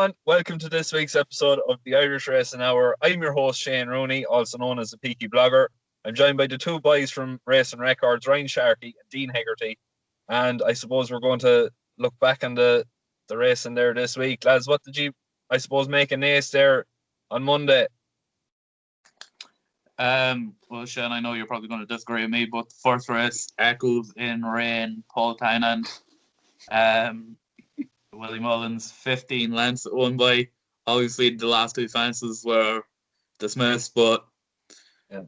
everyone. Welcome to this week's episode of the Irish Racing Hour. I'm your host, Shane Rooney, also known as the Peaky Blogger. I'm joined by the two boys from Racing Records, Ryan Sharkey and Dean Hegarty. And I suppose we're going to look back on the racing there this week. Lads, what did you, I suppose, make an ace there on Monday? Well, Shane, I know you're probably going to disagree with me, but the first race, Eccles in rain, Paul Tynant, Willie Mullins, 15 lengths won by. Obviously, the last two fences were dismissed, but yeah.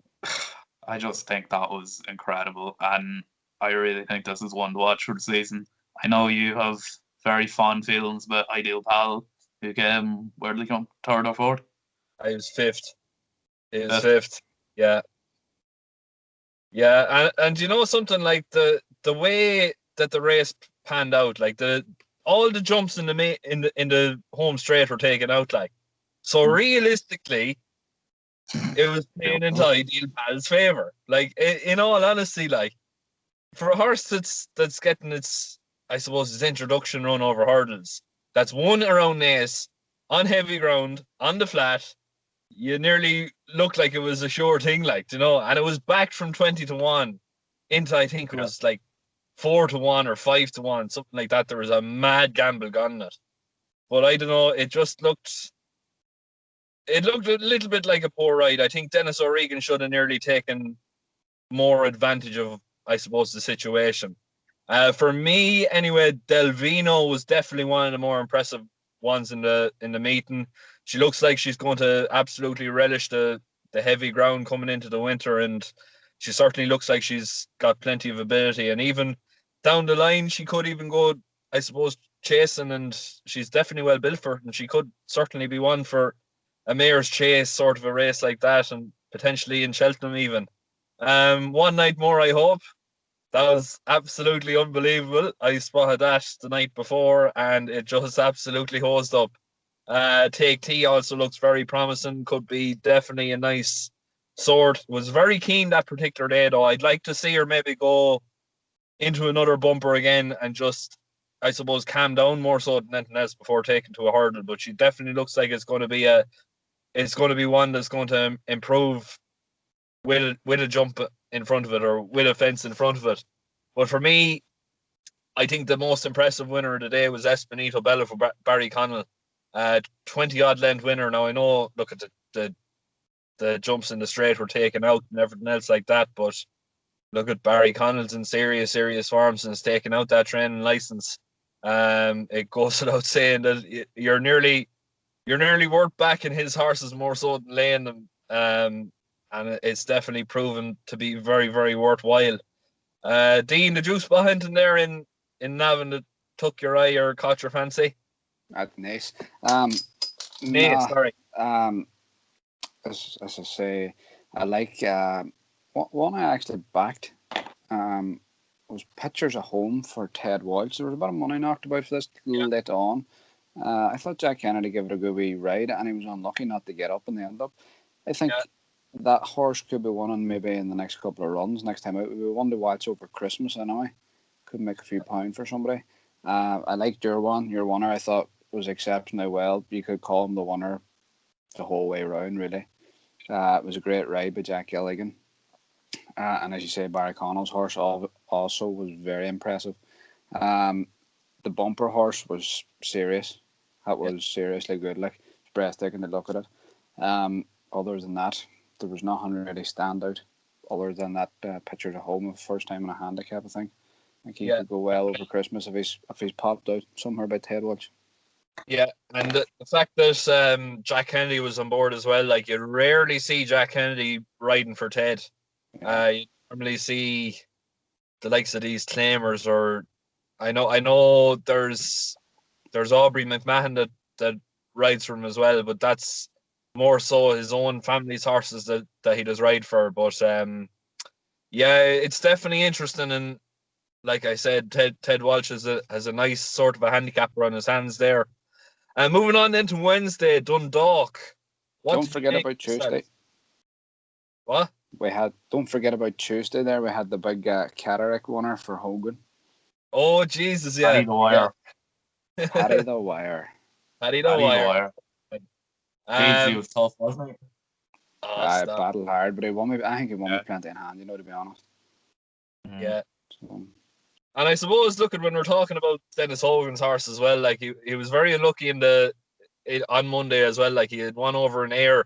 I just think that was incredible, and I really think this is one to watch for the season. I know you have very fond feelings about Ideal Pal, who came, where did he come, third or fourth? I was fifth. He was fifth. Yeah. Yeah, and you know something, like the way that the race panned out, like all the jumps in the home straight were taken out, like, so realistically it was playing into Ideal Pal's favour. Like, in all honesty, like, for a horse that's getting its, I suppose, its introduction run over hurdles, that's won around Naas on heavy ground on the flat, you nearly looked like it was a sure thing, like, you know, and it was backed from 20-1 into, I think it was like 4-1 or 5-1, something like that. There was a mad gamble gone in it, but I don't know. It looked a little bit like a poor ride. I think Dennis O'Regan should have nearly taken more advantage of, I suppose, the situation. For me, anyway, Delvino was definitely one of the more impressive ones in the meeting. She looks like she's going to absolutely relish the heavy ground coming into the winter, and she certainly looks like she's got plenty of ability. And even down the line, she could even go, I suppose, chasing, and she's definitely well built for it, and she could certainly be one for a Mayor's Chase sort of a race like that, and potentially in Cheltenham even. One night more, I hope. That was absolutely unbelievable. I spotted that the night before, and it just absolutely hosed up. Take T also looks very promising. Could be definitely a nice sort. Was very keen that particular day, though. I'd like to see her maybe go into another bumper again and just, I suppose, calm down more so than anything else before taking to a hurdle. But she definitely looks like it's going to be one that's going to improve with a jump in front of it, or with a fence in front of it. But for me, I think the most impressive winner of the day was Espinito Bella for Barry Connell. 20 odd length winner. Now I know, look at the jumps in the straight were taken out and everything else like that, but look at Barry Connell's in serious form since taking out that training license. It goes without saying that you're nearly worth backing his horses more so than laying them. And it's definitely proven to be very, very worthwhile. Dean, did you spot anything there in Navan that took your eye or caught your fancy? At Naas. Sorry. As I say, I like one I actually backed. Was Pictures of Home for Ted Walsh. There was a bit of money knocked about for this late on. I thought Jack Kennedy gave it a good wee ride, and he was unlucky not to get up in the end up. I think that horse could be winning maybe in the next couple of runs next time out. We want to watch over Christmas anyway. Could make a few pounds for somebody. I liked your winner. I thought was exceptionally well. You could call him the winner the whole way around, really. It was a great ride by Jack Gilligan. And as you say, Barry Connell's horse also was very impressive. The bumper horse was serious. That was seriously good. Like, it's breathtaking to look at it. Other than that, there was nothing really stand out other than that Pictures of Home, of first time in a handicap, I think. I think he could go well over Christmas if he's popped out somewhere by Ted Walsh. Yeah, and the fact that Jack Kennedy was on board as well, like, you rarely see Jack Kennedy riding for Ted. You normally see the likes of these claimers, or I know there's Aubrey McMahon that rides for him as well, but that's more so his own family's horses that he does ride for. But it's definitely interesting, and like I said, Ted Walsh has a nice sort of a handicapper on his hands there. And moving on then to Wednesday, Dundalk. Don't forget about Tuesday. What? Don't forget about Tuesday there. We had the big Cataract winner for Hogan. Oh, Jesus, yeah. Paddy the Wire. Paddy the Wire. Paddy the Paddy Wire. Dwyer. Beasley Um, was tough, wasn't he? I stop. battled hard, but he won me. I think he won me Yeah. plenty in hand. To be honest. Yeah. So, And I suppose, look at when we're talking about Dennis Hogan's horse as well, like he was very unlucky on Monday as well. Like he had one over an air,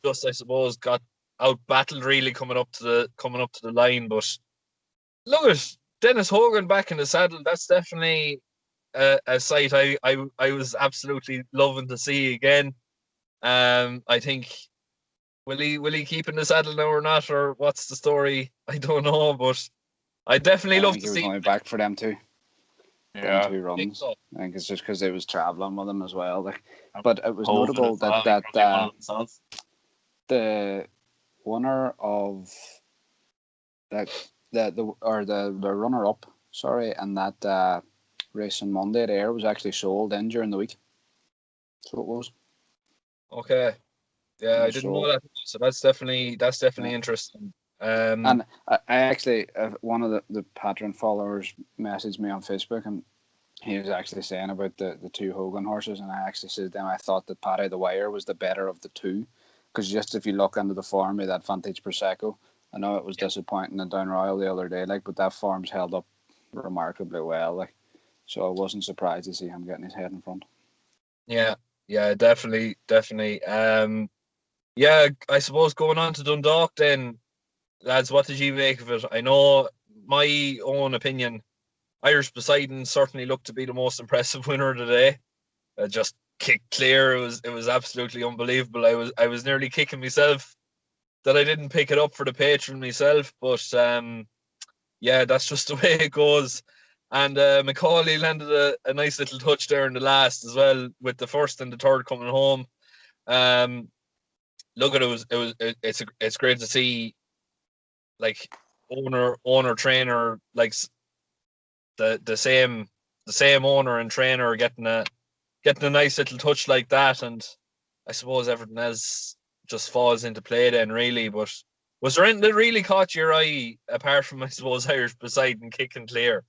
just I suppose got out battled really coming up to the line. But look at Dennis Hogan back in the saddle. That's definitely a sight I was absolutely loving to see again. I think will he keep in the saddle now or not, or what's the story? I don't know, but I definitely I love think to he was see. only back for them two. Them Yeah. two I think runs. so. I think it's just because they was traveling with him as well. Like, but it was Hogan notable as well, that he probably won it himself. the winner of that the runner up, sorry, and that race on Monday there was actually sold in during the week. So it was. Okay. Yeah, I didn't know that. So that's definitely interesting. And I actually, one of the Patreon followers messaged me on Facebook, and he was actually saying about the two Hogan horses, and I actually said to them I thought that Paddy the Wire was the better of the two, because just if you look into the form of that Vantage Prosecco, I know it was disappointing in Down Royal the other day, like, but that form's held up remarkably well, like, so I wasn't surprised to see him getting his head in front. Yeah, definitely. Yeah, I suppose going on to Dundalk then, lads, what did you make of it? I know my own opinion, Irish Poseidon certainly looked to be the most impressive winner of the day. Just kicked clear. It was absolutely unbelievable. I was nearly kicking myself that I didn't pick it up for the patron myself, but yeah, that's just the way it goes. And Macaulay landed a nice little touch there in the last as well, with the first and the third coming home. Look at it's great to see, like, owner trainer, like the same owner and trainer getting a nice little touch like that, and I suppose everything else just falls into play then, really. But was there anything that really caught your eye apart from, I suppose, Irish Poseidon kicking clear?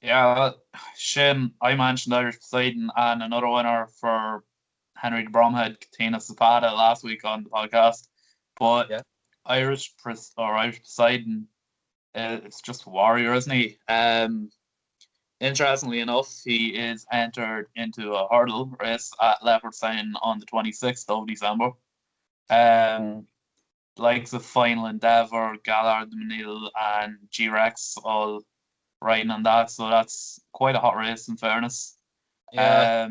Yeah, Shane, I mentioned Irish Poseidon and another winner for Henry Bromhead, Katina Zapata, last week on the podcast. But Yeah. Irish Poseidon, it's just a warrior, isn't he? Interestingly enough, he is entered into a hurdle race at Leopardstown on the 26th of December. Likes of Final Endeavour, Gallard, Manil, and G-Rex all riding on that, so that's quite a hot race in fairness. Yeah.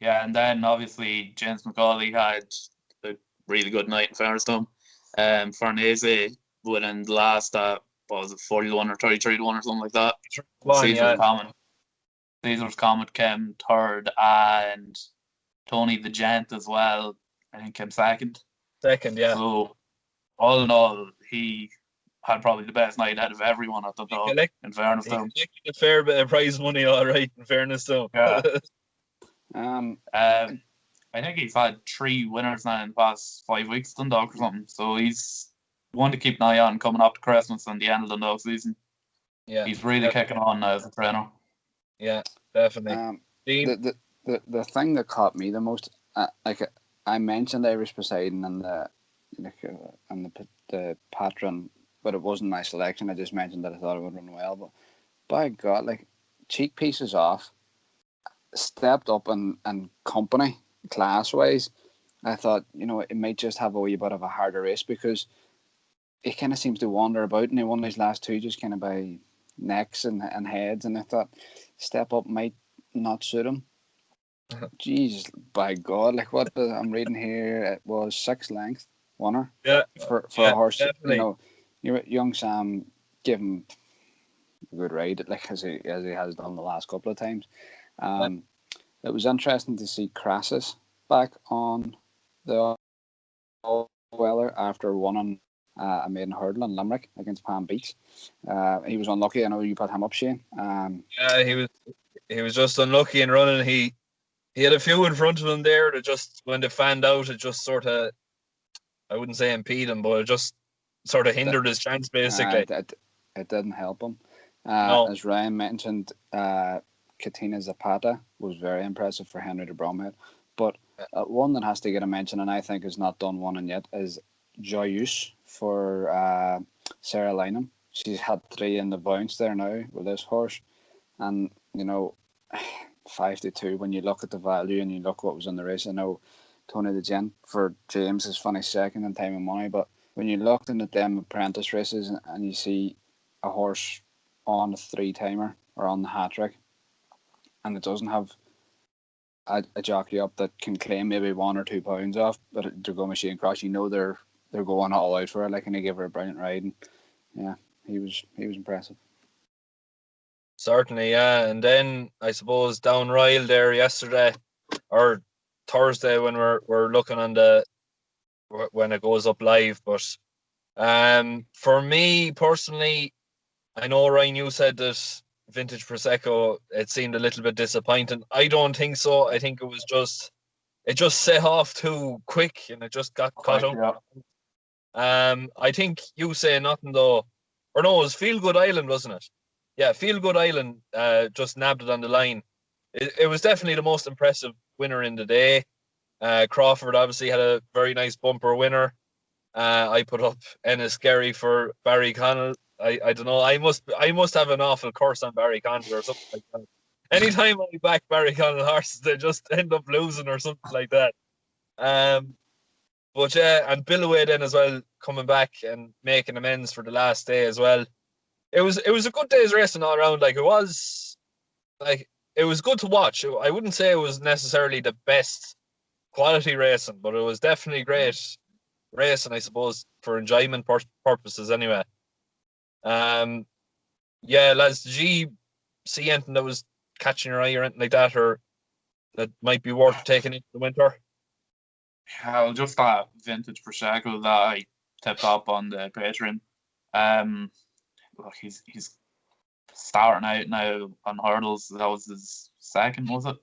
Yeah, and then obviously James Macaulay had a really good night in fairness to him. Farnese winning the last, what was it, 40-1 or 33-1 or something like that. Caesar's Comet came third, and Tony the Gent as well, I think, came second. Yeah. So, all in all, he had probably the best night out of everyone at the dog, in fairness to him. He collected a fair bit of prize money, all right, in fairness to him. Yeah. I think he's had 3 winners now in the past 5 weeks, Dundalk or something. So he's one to keep an eye on coming up to Christmas and the end of the Dundalk season. Yeah, he's really kicking on now as a trainer. Yeah, definitely. The thing that caught me the most, like I mentioned Irish Poseidon and the patron, but it wasn't my selection. I just mentioned that I thought it would run well. But by God, like, cheek pieces off, stepped up and company class wise. I thought, it might just have a wee bit of a harder race, because he kind of seems to wander about, and he won his last two just kind of by necks and heads, and I thought step up might not suit him. Jeez, by God, like what I'm reading here, it was 6 length winner. Yeah, for a horse. Definitely. Young Sam gave him a good ride, like as he has done the last couple of times. It was interesting to see Crassus back on the Weller after winning a maiden hurdle in Limerick against Palm Beach. He was unlucky. I know you put him up, Shane. Yeah, he was just unlucky in running. He had a few in front of him there that just, when they fanned out, it just sort of, I wouldn't say impede him, but it just sort of hindered his chance, basically. It didn't help him. No. As Ryan mentioned, Katina Zapata was very impressive for Henry de Bromhead. But one that has to get a mention, and I think is not done one yet, is Joyeuse for Sarah Lynham. She's had 3 in the bounce there now with this horse. And, 5-2, when you look at the value and you look what was in the race, I know Tony the Gent for James is finished second in time and money, but when you look at them apprentice races and you see a horse on a 3-timer or on the hat trick and it doesn't have a jockey up that can claim maybe 1 or 2 pounds off, but they're going with Shane Cross, they're going all out for it, and they give her a brilliant ride. And yeah, he was impressive. Certainly, yeah. And then I suppose down Ryle there yesterday or Thursday when we're looking on when it goes up live. But for me personally, I know Ryan, you said that Vintage Prosecco, it seemed a little bit disappointing. I don't think so. I think it just set off too quick and it just got caught up. Yeah. I think you say nothing though, or no, it was Feel Good Island, wasn't it? Yeah, Feel Good Island just nabbed it on the line. It was definitely the most impressive winner in the day. Crawford obviously had a very nice bumper winner. I put up Enniskerry for Barry Connell. I don't know. I must have an awful curse on Barry Connell or something like that. Anytime I back Barry Connell horses, they just end up losing or something like that. But yeah, and Billaway then as well coming back and making amends for the last day as well. It was a good day's racing all around. It was good to watch. I wouldn't say it was necessarily the best quality racing, but it was definitely great racing, I suppose, for enjoyment purposes anyway. Yeah, lads, did you see anything that was catching your eye or anything like that, or that might be worth taking into the winter? Well, just that Vintage Prosecco that I tipped up on the Patreon. Look, he's starting out now on hurdles. That was his second, was it?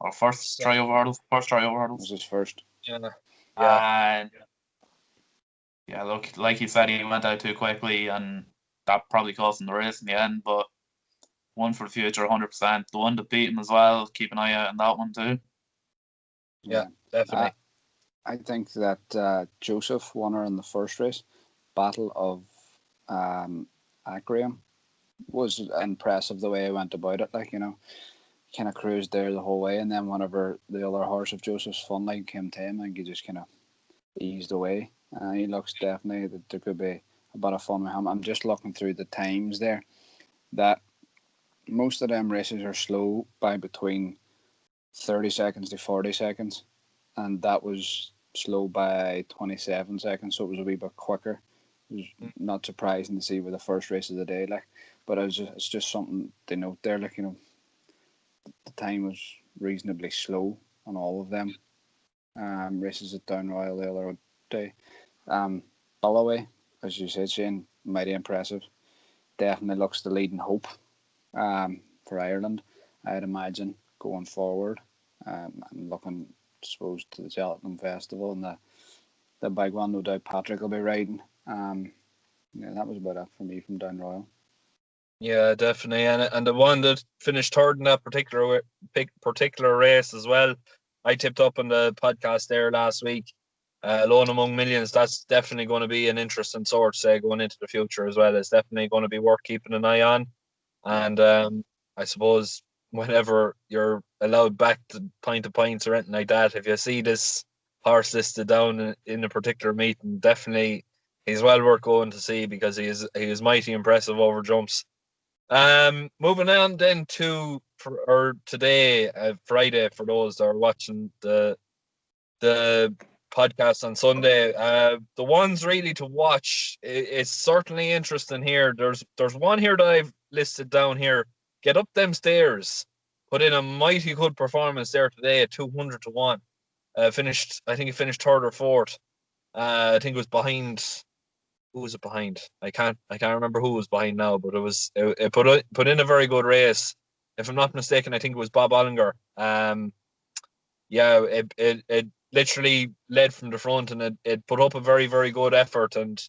Or first try over hurdles? First try over hurdles. Was his first. Yeah. And yeah, look, like you said, he went out too quickly, and that probably cost him the race in the end. But one for the future, 100%. The one that beat him as well. Keep an eye out on that one too. Yeah, definitely. I think that Joseph won her in the first race, Battle of Acreum, was impressive the way he went about it. Kind of cruised there the whole way, and then whenever the other horse of Joseph's Funline came to him, and he just kind of eased away. He looks definitely that there could be a bit of fun with him. I'm just looking through the times there, that most of them races are slow by between 30 seconds to 40 seconds, and that was slow by 27 seconds, so it was a wee bit quicker. It was not surprising to see with the first race of the day, but it's just something to note there. The time was reasonably slow on all of them. Races at Down Royal the other day. Billaway, as you said, Shane, mighty impressive. Definitely looks the leading hope for Ireland, I'd imagine, going forward. And looking, I suppose, to the Cheltenham Festival and the big one, no doubt Patrick will be riding. That was about it for me from Down Royal. Yeah, definitely, and the one that finished third in that particular race as well, I tipped up on the podcast there last week. Lone Among Millions, that's definitely going to be an interesting sort, say, going into the future as well. It's definitely going to be worth keeping an eye on. And I suppose whenever you're allowed back to point to points or anything like that, if you see this horse listed down in a particular meeting, definitely he's well worth going to see, because he is mighty impressive over jumps. Moving on then to today, Friday, for those that are watching the podcast on Sunday. The ones really to watch, it's certainly interesting here. There's one here that I've listed down here. Get Up Them Stairs put in a mighty good performance there today at 200 to 1. I think he finished third or fourth. I think it was behind. Who was it behind? I can't remember who was behind now, but it put in a very good race. If I'm not mistaken, I think it was Bob Ollinger. It literally led from the front, and it put up a very, very good effort. And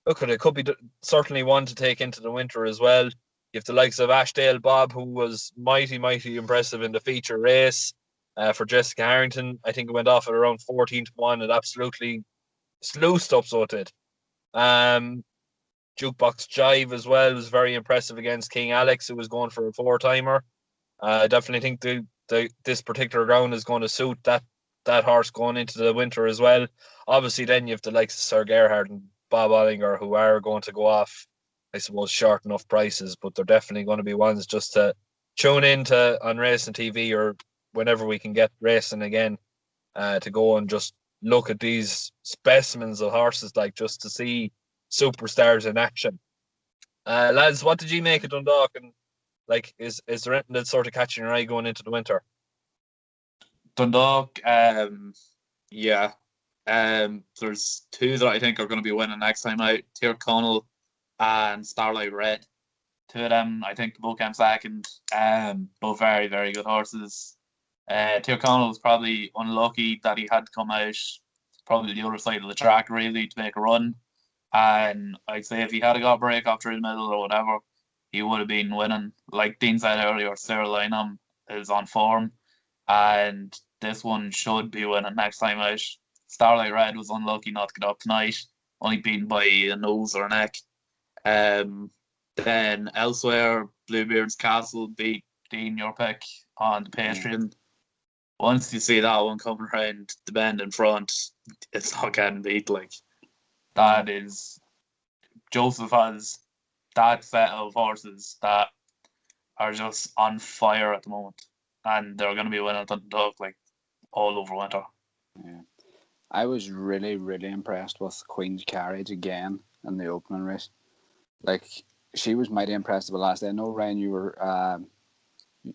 look, it could be certainly one to take into the winter as well. You have the likes of Ashdale Bob, who was mighty, mighty impressive in the feature race for Jessica Harrington. I think it went off at around 14-1. It absolutely sluiced up, so it did. Jukebox Jive as well was very impressive against King Alex, who was going for a 4-timer. I definitely think this particular ground is going to suit that horse going into the winter as well. Obviously, then you have the likes of Sir Gerhard and Bob Ollinger, who are going to go off, I suppose, short enough prices, but they're definitely going to be ones just to tune into on racing TV or whenever we can get racing again, to go and just look at these specimens of horses, like just to see superstars in action. Lads, what did you make of Dundalk? And like, is there anything that's sort of catching your eye going into the winter? Dundalk, yeah. There's two that I think are going to be winning next time out: Tyrconnell and Starlight Red. Two of them, I think, both came second. Both very, very good horses. Tyrconnell was probably unlucky that he had to come out probably the other side of the track really to make a run. And I'd say if he had got a break after his middle or whatever, he would have been winning. Like Dean said earlier, Sarah Lynham is on form, and this one should be winning next time out. Starlight Red was unlucky not to get up tonight, only beaten by a nose or a neck. Then elsewhere, Bluebeard's Castle beat Dean, your pick, on the Patreon. Once you see that one coming around the bend in front, it's not getting beat. Like, that is, Joseph has that set of horses that are just on fire at the moment, and they're going to be winning at the Dundalk like all over winter. Yeah. I was really, really impressed with Queen's Carriage again in the opening race. Like, she was mighty impressive the last day. I know, Ryan, you were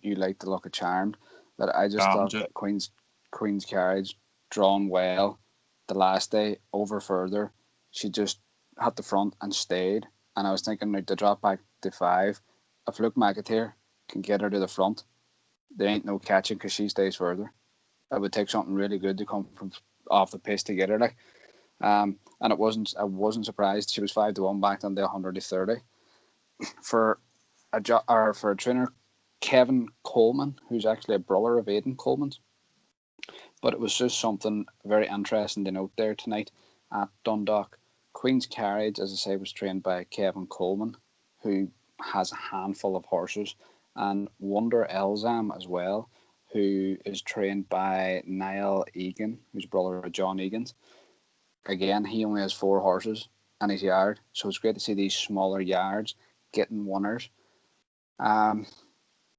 you liked the look of Charmed, but I just thought that Queen's Carriage drawn well the last day over further. She just had the front and stayed, and I was thinking, like, to drop back to 5, if Luke McAteer can get her to the front, there ain't no catching because she stays further. It would take something really good to come from off the pace to get her, like. And I wasn't surprised. She was 5-1 back on the 130 for a trainer, Kevin Coleman, who's actually a brother of Aidan Coleman's. But it was just something very interesting to note there tonight at Dundalk. Queen's Carriage, as I say, was trained by Kevin Coleman, who has a handful of horses, and Wonder Elzam as well, who is trained by Niall Egan, who's brother of John Egan's. Again, he only has 4 horses in his yard, so it's great to see these smaller yards getting winners.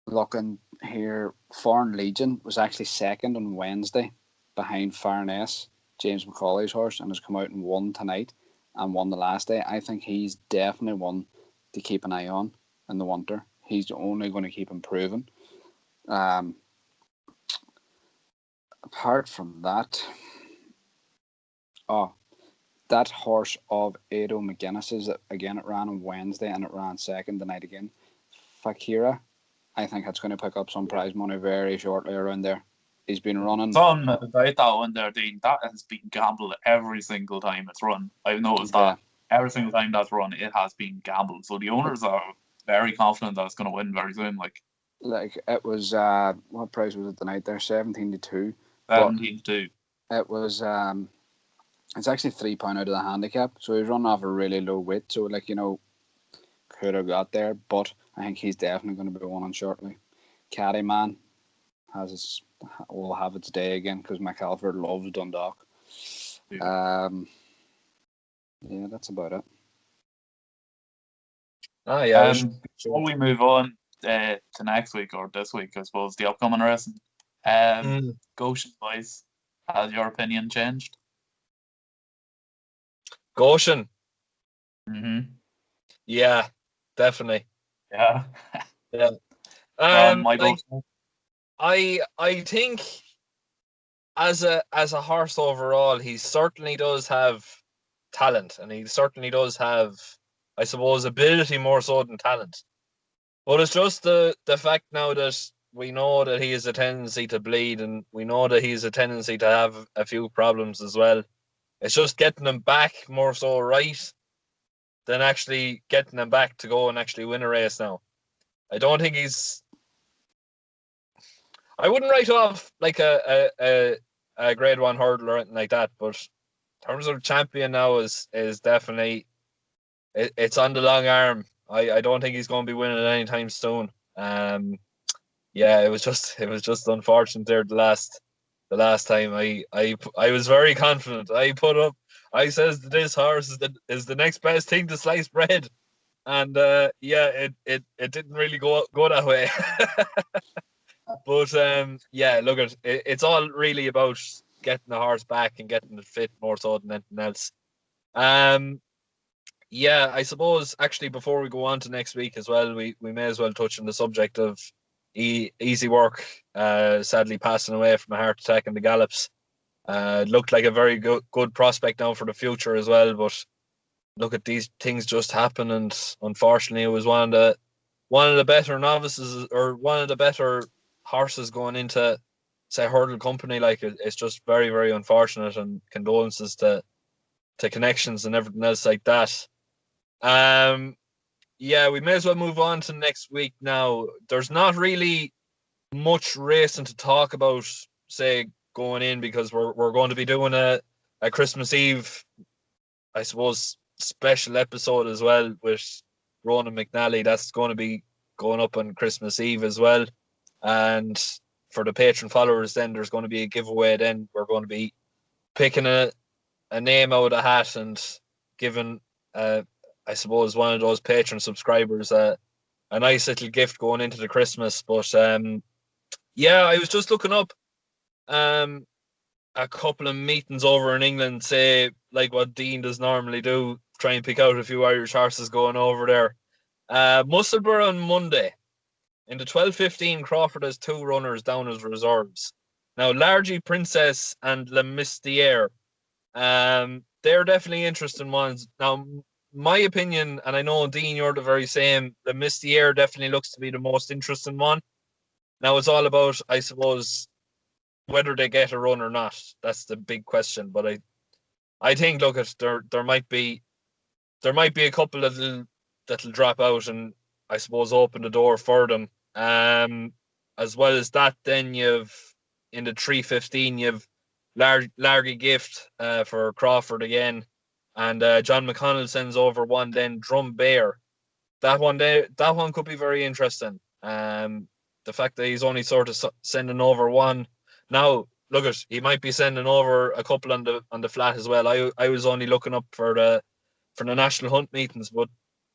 Looking here, Foreign Legion was actually second on Wednesday behind Farness, James McCauley's horse, and has come out and won tonight and won the last day. I think he's definitely one to keep an eye on in the winter. He's only going to keep improving. Apart from that, that horse of Ado McGuinness's, again, it ran on Wednesday and it ran second the night again. Fakira, I think that's going to pick up some prize money very shortly around there. He's been running. Something about that one there, Dean, that has been gambled every single time it's run. I've noticed that every single time that's run, it has been gambled. So the owners are very confident that it's going to win very soon. Like it was, what price was it tonight there? 17-2. 17-2. It was, it's actually £3 out of the handicap. So he's running off a really low weight. So, like, you know, could have got there, but I think he's definitely going to be winning shortly. Caddyman will have its day again because McAlford loves Dundalk. Yeah, that's about it. Before we move on to next week or this week, I suppose the upcoming racing, Goshen boys, has your opinion changed? Goshen. Mm-hmm. Yeah, definitely. Yeah. Yeah. I think as a horse overall, he certainly does have talent, and he certainly does have, I suppose, ability more so than talent. But it's just the fact now that we know that he has a tendency to bleed, and we know that he has a tendency to have a few problems as well. It's just getting him back more so right than actually getting him back to go and actually win a race now. I don't think he's. I wouldn't write off like a grade one hurdle or anything like that, but in terms of champion now is definitely it's on the long arm. I don't think he's going to be winning it anytime soon. Yeah, it was just unfortunate there the last time. I was very confident. I says that this horse is the next best thing to sliced bread, and yeah, it didn't really go that way. But yeah, look it's all really about getting the horse back and getting it fit more so than anything else. Um, yeah, I suppose actually before we go on to next week as well, we may as well touch on the subject of Easy Work. Sadly passing away from a heart attack in the Gallops. Looked like a very good prospect now for the future as well, but look at these things just happen, and unfortunately, it was one of the better novices or one of the better horses going into say hurdle company. Like it's just very very unfortunate, and condolences to connections and everything else like that. Yeah, we may as well move on to next week now. There's not really much racing to talk about, say, going in, because we're going to be doing a Christmas Eve, I suppose, special episode as well with Ronan McNally. That's going to be going up on Christmas Eve as well. And for the patron followers, then there's going to be a giveaway. Then we're going to be picking a name out of the hat and giving, I suppose, one of those patron subscribers a nice little gift going into the Christmas. But yeah, I was just looking up a couple of meetings over in England, say like what Dean does normally do, try and pick out a few Irish horses going over there. Musselburgh on Monday. In the 12:15, Crawford has two runners down as reserves. Now, Largy Princess and Le Mistier. They're definitely interesting ones. Now, my opinion, and I know Dean, you're the very same. Le Mistier definitely looks to be the most interesting one. Now, it's all about, I suppose, whether they get a run or not. That's the big question. But I think, look, there might be a couple that'll drop out and I suppose open the door for them. As well as that, then you've in the 3:15 you've Largy Gift for Crawford again, and John McConnell sends over one. Then Drum Bear, that one could be very interesting. The fact that he's only sort of sending over one now. Look at, he might be sending over a couple on the flat as well. I was only looking up for the national hunt meetings, but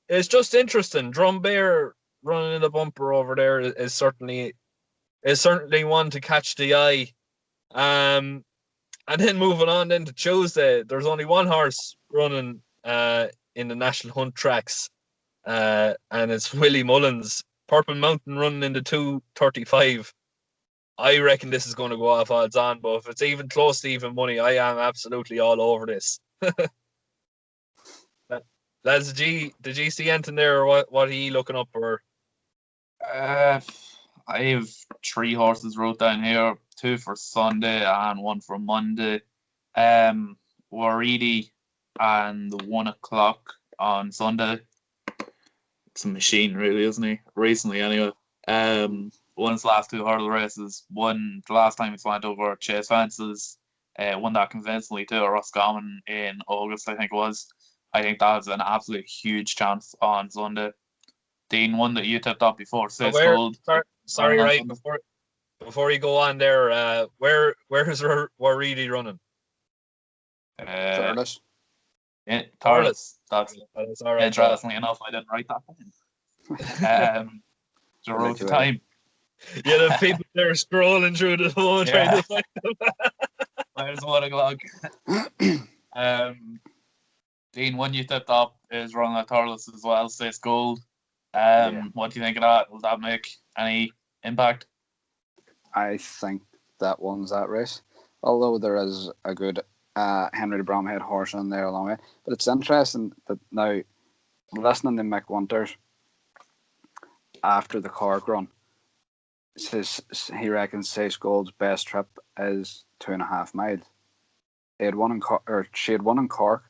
it's just interesting. Drum Bear running in the bumper over there is certainly one to catch the eye. And then moving on then to Tuesday, there's only one horse running in the national hunt tracks, and it's Willie Mullins. Purple Mountain running in the 2:35. I reckon this is going to go off odds on, but if it's even close to even money, I am absolutely all over this. Lads, did you see anything there, or what are you looking up for? I have 3 horses wrote down here, 2 for Sunday and 1 for Monday. Waridi and 1 o'clock on Sunday. It's a machine, really, isn't he? Recently, anyway. Won his last 2 hurdle races. Won the last time he went over Chase Fences. Won that convincingly too, Roscommon in August, I think it was. I think that's an absolute huge chance on Sunday. Dean, one that you tipped up before, Says Gold. Sorry, right before you go on there, where is Waridi running? Thurles. Thurles. That's all right. Interestingly enough, I didn't write that. The road to time. Yeah, the people there scrolling through the phone trying to find them. Where's 1 o'clock? Dean, one you tipped up is running at Thurles as well, Says Gold. What do you think of that? Will that make any impact? I think that one's that race. Although there is a good Henry de Bromhead horse in there along with it. But it's interesting that now, listening to Mick Winters after the Cork run, says he reckons Says Gold's best trip is 2.5 miles. She had won in Cork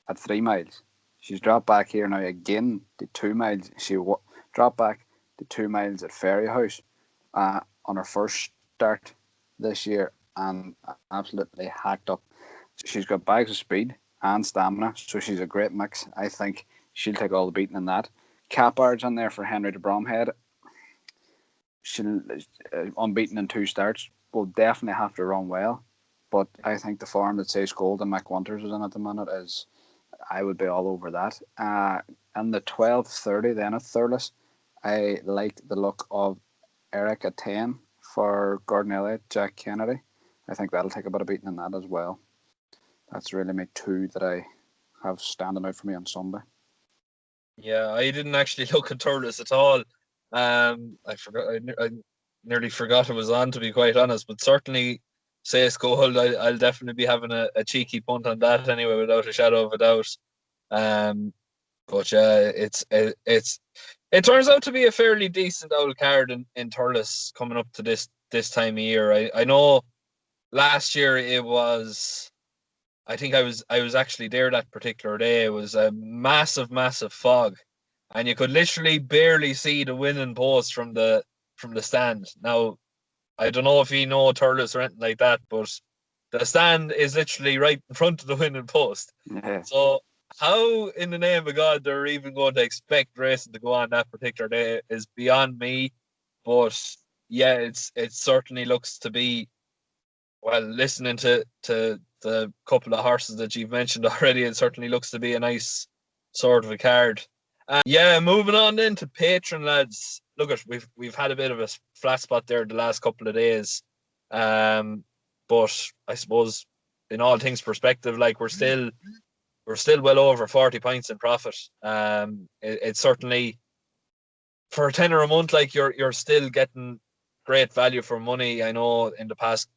at 3 miles. She's dropped back here now again to 2 miles. She dropped back the 2 miles at Ferry House on her first start this year and absolutely hacked up. She's got bags of speed and stamina, so she's a great mix. I think she'll take all the beating in that. Cappard's on there for Henry de Bromhead. She'll unbeaten in 2 starts. Will definitely have to run well, but I think the form that says Golden McWinters is in at the minute is, I would be all over that. And the 12:30 then at Thurles, I like the look of Eric at 10 for Gordon Elliott, Jack Kennedy. I think that'll take a bit of beating in that as well. That's really my 2 that I have standing out for me on Sunday. Yeah, I didn't actually look at Thurles at all. I forgot. I nearly forgot it was on, to be quite honest. But certainly, Say's Gold, I'll definitely be having a cheeky punt on that anyway, without a shadow of a doubt. But yeah, it turns out to be a fairly decent old card in Thurles coming up to this time of year. I know last year it was. I think I was actually there that particular day. It was a massive fog, and you could literally barely see the winning post from the stand. Now, I don't know if you know Thurles or anything like that, but the stand is literally right in front of the winning post. Yeah. So how in the name of God they're even going to expect racing to go on that particular day is beyond me. But yeah, it certainly looks to be, well, listening to the couple of horses that you've mentioned already, it certainly looks to be a nice sort of a card. Yeah, moving on then to Patron, lads. Look, we've had a bit of a flat spot there the last couple of days, but I suppose in all things perspective, like we're still well over 40 points in profit. It's certainly for a tenner a month, like you're still getting great value for money. I know in the past,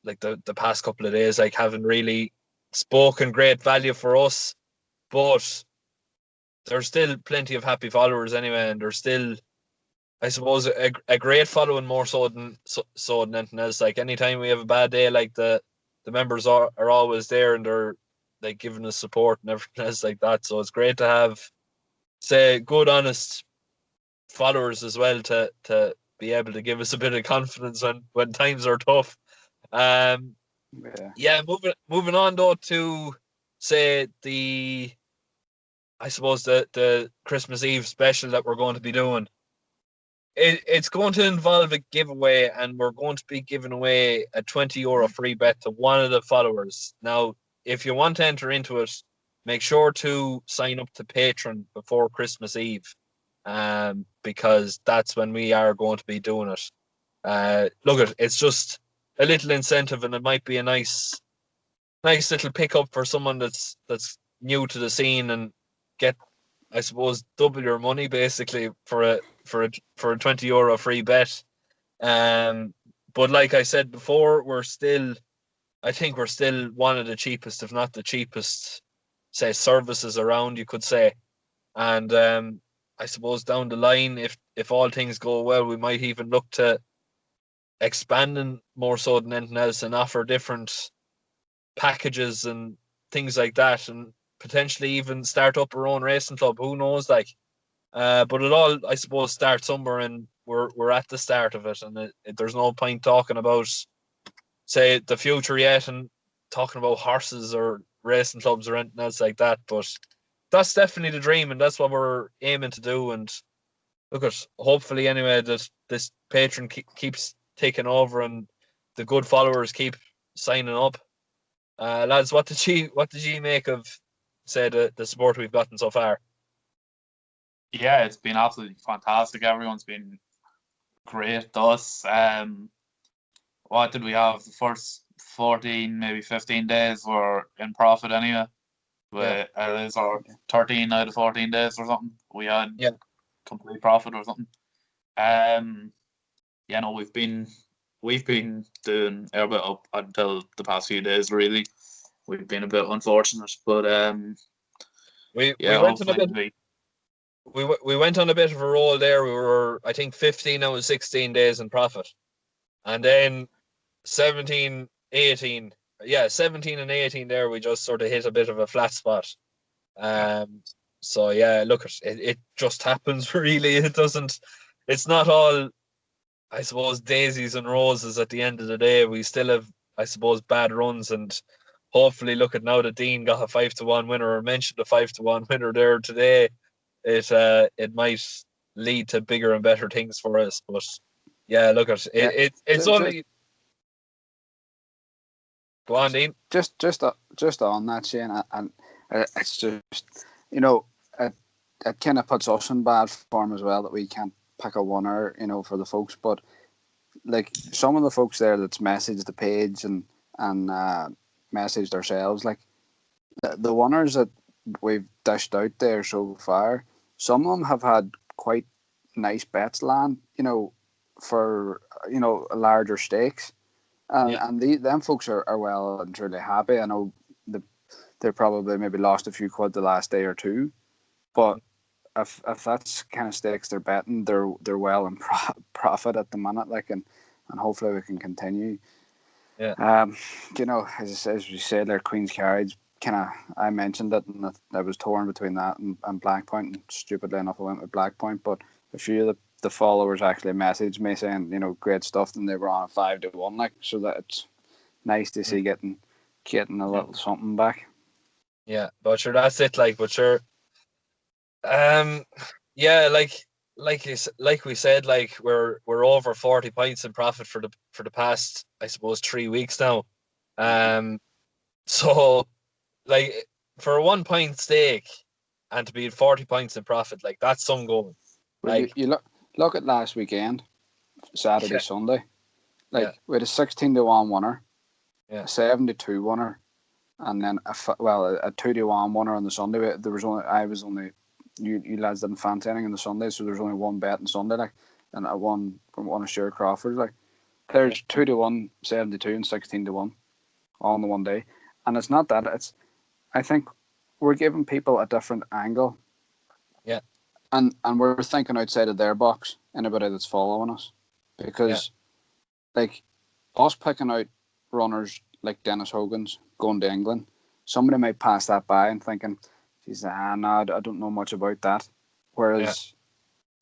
like the past couple of days, like haven't really spoken great value for us, but there's still plenty of happy followers anyway, and there's still, I suppose, a great following more so than anything else. Like anytime we have a bad day, like the members are always there and they're like giving us support and everything else like that. So it's great to have, say, good, honest followers as well to be able to give us a bit of confidence when times are tough. Yeah, moving on though to say I suppose the Christmas Eve special that we're going to be doing. It's going to involve a giveaway, and we're going to be giving away a €20 free bet to one of the followers. Now, if you want to enter into it, make sure to sign up to Patreon before Christmas Eve, because that's when we are going to be doing it. Look, it's just a little incentive, and it might be a nice little pickup for someone that's new to the scene and get, I suppose, double your money basically for a €20 free bet. But like I said before, I think we're still one of the cheapest, if not the cheapest, say, services around, you could say. And I suppose down the line, if all things go well, we might even look to expanding more so than anything else and offer different packages and things like that, and potentially even start up our own racing club. Who knows? Like, but it all, I suppose, starts somewhere, and we're at the start of it, and there's no point talking about, say, the future yet, and talking about horses or racing clubs or anything else like that. But that's definitely the dream, and that's what we're aiming to do. And look at, hopefully anyway, that this Patreon keeps taking over and the good followers keep signing up. Lads, what did you make of, say, the support we've gotten so far? Yeah, it's been absolutely fantastic. Everyone's been great to us. What did we have? The first 14, maybe 15 days were in profit anyway. But it is our 13 out of 14 days or something. We had complete profit or something. No, we've been doing a bit up until the past few days. Really, we've been a bit unfortunate, but we went on a bit of a roll there. We were, I think, 15 out of 16 days in profit, and then 17, 18. Yeah, 17 and 18 there, we just sort of hit a bit of a flat spot. So yeah, look, it just happens really. It doesn't it's not all, I suppose, daisies and roses at the end of the day. We still have, I suppose, bad runs, and hopefully, look at now that Dean got a 5-1 winner, or mentioned a 5-1 winner there today. It might lead to bigger and better things for us. But yeah, look at Yeah. it's only. Go on, Dean. Just on that, Shane, and it's just, you know, it kind of puts us in bad form as well that we can't pick a winner, you know, for the folks. But like some of the folks there that's messaged the page and messaged ourselves, like the winners that we've dished out there so far, some of them have had quite nice bets land, you know, for, you know, larger stakes. And them folks are well and truly happy. I know they probably maybe lost a few quid the last day or two, but if that's kind of stakes they're betting, they're well in profit at the minute. Like, and hopefully we can continue. Yeah. You know, as we said, there Queen's Carriage. Kind of, I mentioned it, and I was torn between that and Blackpoint. And stupidly enough, I went with Blackpoint. But a few of the followers actually messaged me saying, you know, great stuff, and they were on a 5-1, like, so that it's nice to see getting a little something back. Yeah, but sure, that's it. Like, but sure, yeah, like we said, like we're over 40 points in profit for the past, I suppose, 3 weeks now. So like for a 1 point stake and to be at 40 points in profit, like that's some going. Well, Like, you look at last weekend, Saturday, Yeah. Sunday. Like, Yeah. we had a 16-1 winner, Yeah. a 7-2 winner, and then a 2-1 winner on the Sunday. You lads didn't fancy anything on the Sunday, so there's only one bet on Sunday, like, and I won from one of Stuart Crawford's. Like, there's 2-1, 7-2, and 16-1 all in the one day, and it's not that. It's, I think we're giving people a different angle. Yeah. And we're thinking outside of their box. Anybody that's following us, because like us picking out runners like Dennis Hogan's going to England, somebody might pass that by and thinking, geez, no, I don't know much about that. Whereas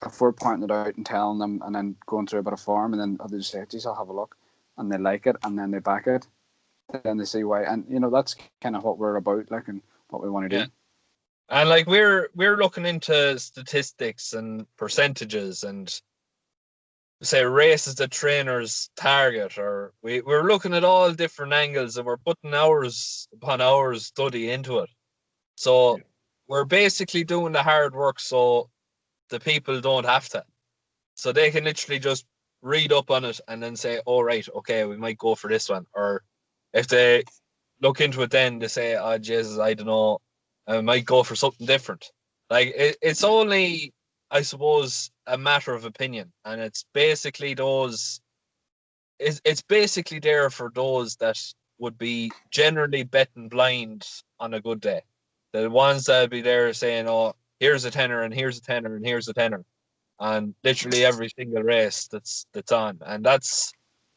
if we're pointing it out and telling them and then going through a bit of form and then they just say, geez, I'll have a look, and they like it and then they back it, then they see why. And you know, that's kind of what we're about, like, and what we want to do. And like we're looking into statistics and percentages and say races that trainers target, or we're looking at all different angles and we're putting hours upon hours study into it. So we're basically doing the hard work so the people don't have to. So they can literally just read up on it and then say, oh, right, okay, we might go for this one. Or if they look into it then they say, oh, Jesus, I don't know, I might go for something different. Like, it's only, I suppose, a matter of opinion. And it's basically it's basically there for those that would be generally betting blind on a good day. The ones that would be there saying, oh, here's a tenner and here's a tenner and here's a tenner. And literally every single race that's on. And that's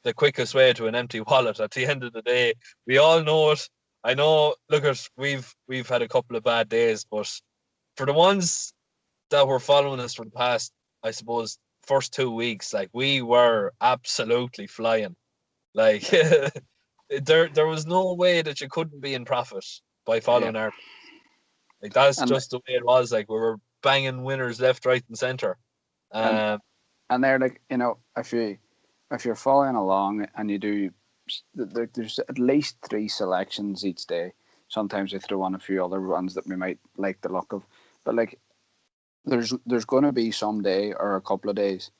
the quickest way to an empty wallet at the end of the day. We all know it. I know, look at, we've had a couple of bad days, but for the ones that were following us for the past, I suppose, first 2 weeks, like, we were absolutely flying. Like, there was no way that you couldn't be in profit by following our. Like, that's just the way it was. Like, we were banging winners left, right, and center. And they're like, you know, if you're following along and you do, there's at least 3 selections each day. Sometimes they throw on a few other ones that we might like the look of, but like, there's going to be some day or a couple of days,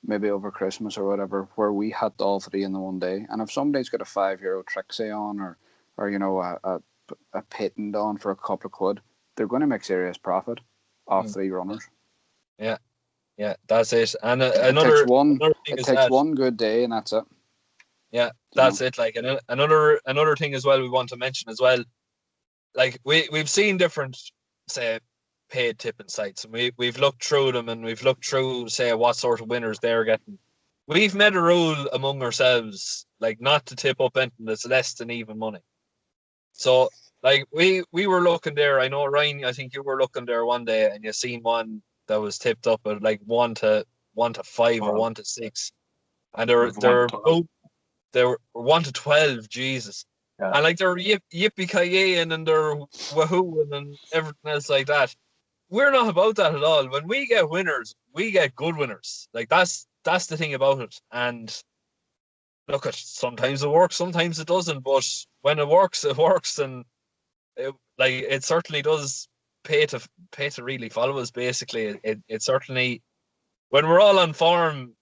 maybe over Christmas or whatever, where we hit all 3 in the one day. And if somebody's got a €5 Trixie on, or you know, a patent on for a couple of quid, they're going to make serious profit off 3 runners. Yeah, that's it. And another thing takes one good day, and that's it. Yeah, that's it. Like, another thing as well we want to mention as well. Like, we've seen different, say, paid tipping sites, and we've looked through them, and we've looked through, say, what sort of winners they're getting. We've made a rule among ourselves, like, not to tip up anything that's less than even money. So, like, we were looking there. I know, Ryan, I think you were looking there one day and you seen one that was tipped up at like 1 to 1 to 5 or Wow. 1 to 6, and It was 1 to 12. they were 1 to 12. Jesus, Yeah. and like they're yippee ki and they're wahooing and everything else like that. We're not about that at all. When we get winners, we get good winners. Like that's the thing about it. And look, sometimes it works, sometimes it doesn't. But when it works, and it certainly does pay to really follow us. Basically, it certainly, when we're all on form,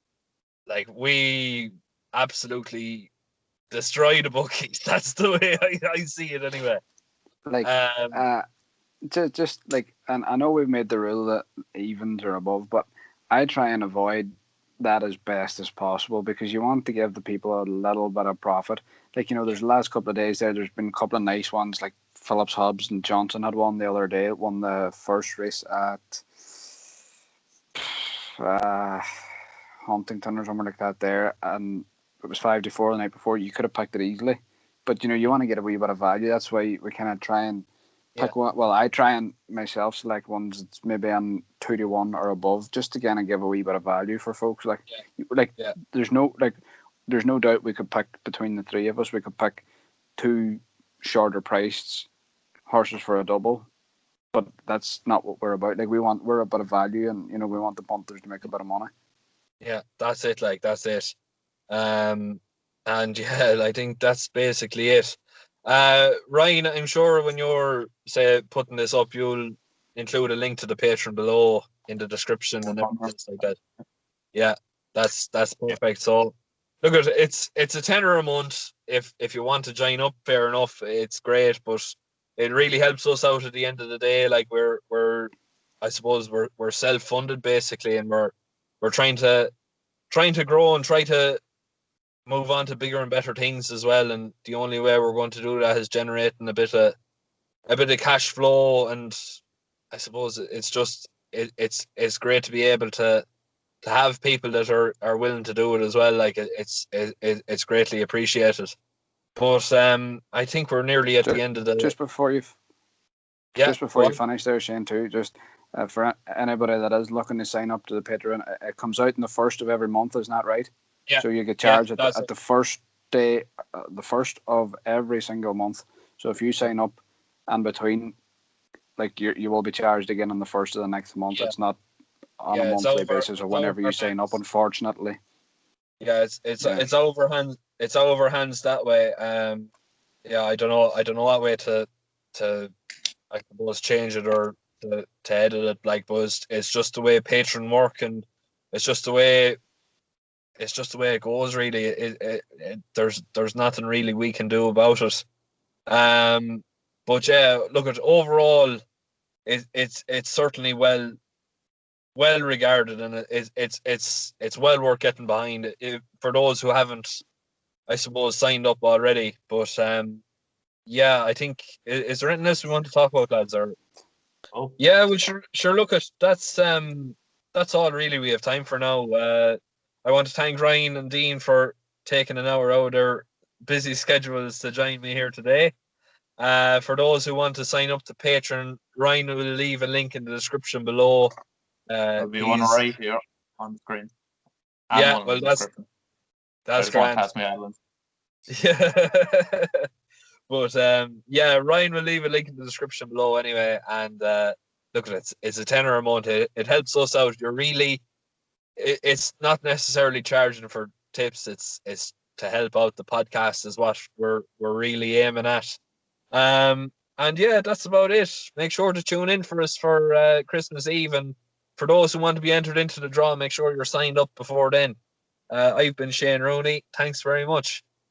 like we absolutely destroy the bookies. That's the way I see it anyway. Like, just like, and I know we've made the rule that evens or above, but I try and avoid that as best as possible, because you want to give the people a little bit of profit. Like, there's the last couple of days there's been a couple of nice ones, like Phillips Hobbs and Johnson had one the other day. It won the first race at Huntington or somewhere like that there, and it was 5 to 4 the night before. You could have picked it easily, but you want to get a wee bit of value. That's why we kind of try and pick one. Well, I try and myself select ones that's maybe on 2 to 1 or above, just to kind of give a wee bit of value for folks. There's no doubt we could pick between the three of us. We could pick 2 shorter priced horses for a double, but that's not what we're about. Like, we're a bit of value, and we want the punters to make a bit of money. Yeah, that's it. Like, that's it. And yeah, I think that's basically it. Ryan, I'm sure when you're putting this up, you'll include a link to the Patreon below in the description and everything else like that. Yeah, that's perfect. So look, it's a tenner a month. If you want to join up, fair enough. It's great, but it really helps us out at the end of the day. Like, we're I suppose we're self-funded basically, and we're trying to grow and try to move on to bigger and better things as well. And the only way we're going to do that is generating a bit of cash flow. And I suppose it's just it's great to be able to have people that are willing to do it as well. Like, it's greatly appreciated. But I think we're nearly at the end of the. Just before you finish there, Shane, too, just for anybody that is looking to sign up to the Patreon, it comes out in the first of every month, isn't that right? Yeah. So you get charged at the first day, the first of every single month. So if you sign up in between, like, you will be charged again on the first of the next month. Yeah. It's not on a monthly basis or whenever you sign up, unfortunately. Yeah, it's overhand. It's overhands that way. Yeah, I don't know what way to I suppose change it or to edit it. Like, but it's just the way Patreon work, and it's just the way it goes. Really, there's nothing really we can do about it. But yeah, look, at overall, it's certainly well regarded, and it's well worth getting behind for those who haven't, I suppose, signed up already. But yeah, I think, is there anything else we want to talk about, lads? Or yeah, we sure look at that's all really we have time for now. I want to thank Ryan and Dean for taking an hour out of their busy schedules to join me here today. For those who want to sign up to Patreon, Ryan will leave a link in the description below. There'll be one right here on the screen. Yeah, well, that's grand. Pass me island. Yeah. But yeah, Ryan will leave a link in the description below anyway. And look, it's a tenner a month. It helps us out. It's not necessarily charging for tips. It's to help out the podcast is what we're really aiming at. And yeah, that's about it. Make sure to tune in for us for Christmas Eve, and for those who want to be entered into the draw, make sure you're signed up before then. I've been Shane Rooney. Thanks very much.